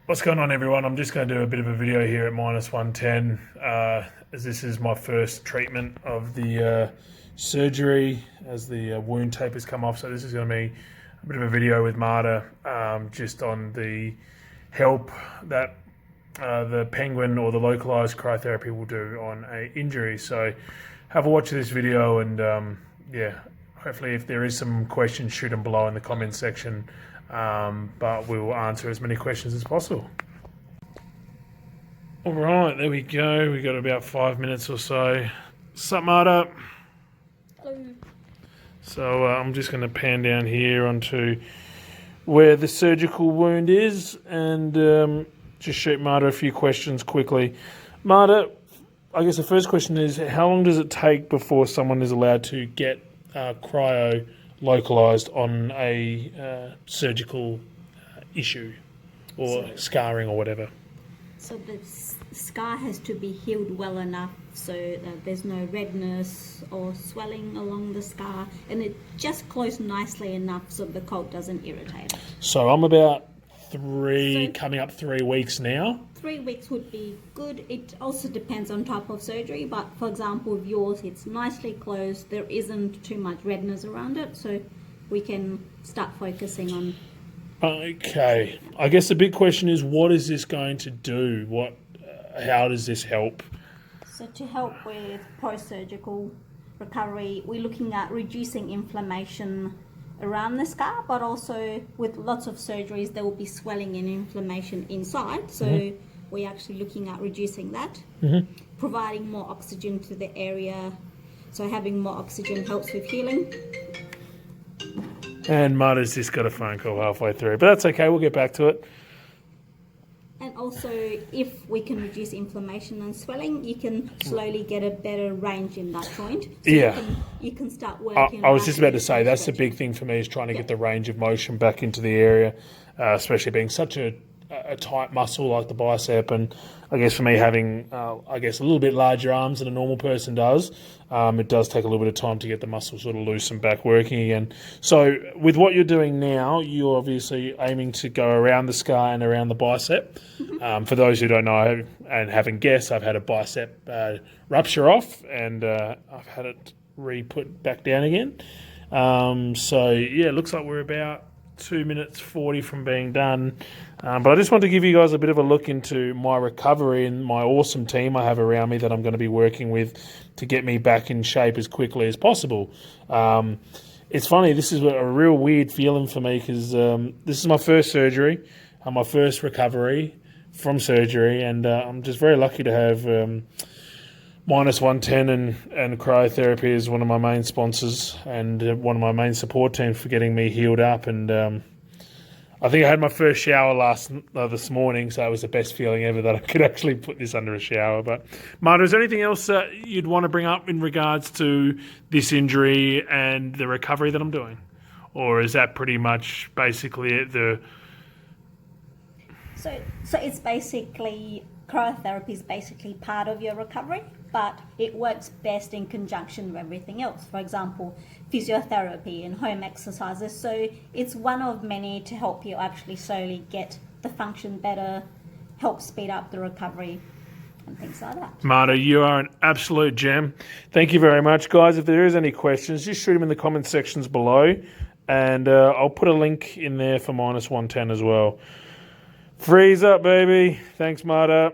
What's going on, everyone? I'm just going to do a bit of a video here at Minus110 as this is my first treatment of the surgery as the wound tape has come off. So this is going to be a bit of a video with Marta just on the help that the penguin or the localized cryotherapy will do on a injury. So have a watch of this video and yeah, hopefully if there is some questions, shoot them below in the comments section. But we will answer as many questions as possible. All right, there we go. We got about 5 minutes or so. Sup, Marta? Hello. So I'm just going to pan down here onto where the surgical wound is and just shoot Marta a few questions quickly. Marta, I guess the first question is, how long does it take before someone is allowed to get cryo localized on a surgical issue or scarring or whatever? So the scar has to be healed well enough so that there's no redness or swelling along the scar, and it just closed nicely enough so the cold doesn't irritate it. So I'm about coming up 3 weeks now. 3 weeks would be good. It also depends on type of surgery, but for example with yours it's nicely closed, there isn't too much redness around it, so we can start focusing on. Okay, I guess the big question is, what is this going to do? How does this help? So to help with post-surgical recovery, we're looking at reducing inflammation around the scar, but also with lots of surgeries there will be swelling and inflammation inside, so we're actually looking at reducing that, providing more oxygen to the area, so having more oxygen helps with healing. And Marta's just got a phone call halfway through, but that's okay, we'll get back to it. And also, if we can reduce inflammation and swelling, you can slowly get a better range in that joint. So yeah. You can start working. I was just about to say, that's the big thing for me, is trying to get the range of motion back into the area, especially being such a tight muscle like the bicep, and I guess for me having a little bit larger arms than a normal person does, it does take a little bit of time to get the muscle sort of loose and back working again. So with what you're doing now, you're obviously aiming to go around the scar and around the bicep. For those who don't know and haven't guessed, I've had a bicep rupture off and I've had it re-put back down again. So yeah, it looks like we're about 2 minutes 40 from being done. But I just want to give you guys a bit of a look into my recovery and my awesome team I have around me that I'm going to be working with to get me back in shape as quickly as possible. It's funny, this is a real weird feeling for me because this is my first surgery, my first recovery from surgery, and I'm just very lucky to have Minus110 and Cryotherapy is one of my main sponsors and one of my main support teams for getting me healed up. And I think I had my first shower this morning, so it was the best feeling ever that I could actually put this under a shower. But Marta, is there anything else that you'd want to bring up in regards to this injury and the recovery that I'm doing? Or is that pretty much basically it? So it's basically, cryotherapy is basically part of your recovery, but it works best in conjunction with everything else. For example, physiotherapy and home exercises. So it's one of many to help you actually slowly get the function better, help speed up the recovery and things like that. Marta, you are an absolute gem. Thank you very much, guys. If there is any questions, just shoot them in the comment sections below, and I'll put a link in there for Minus110 as well. Freeze up, baby. Thanks, Marta.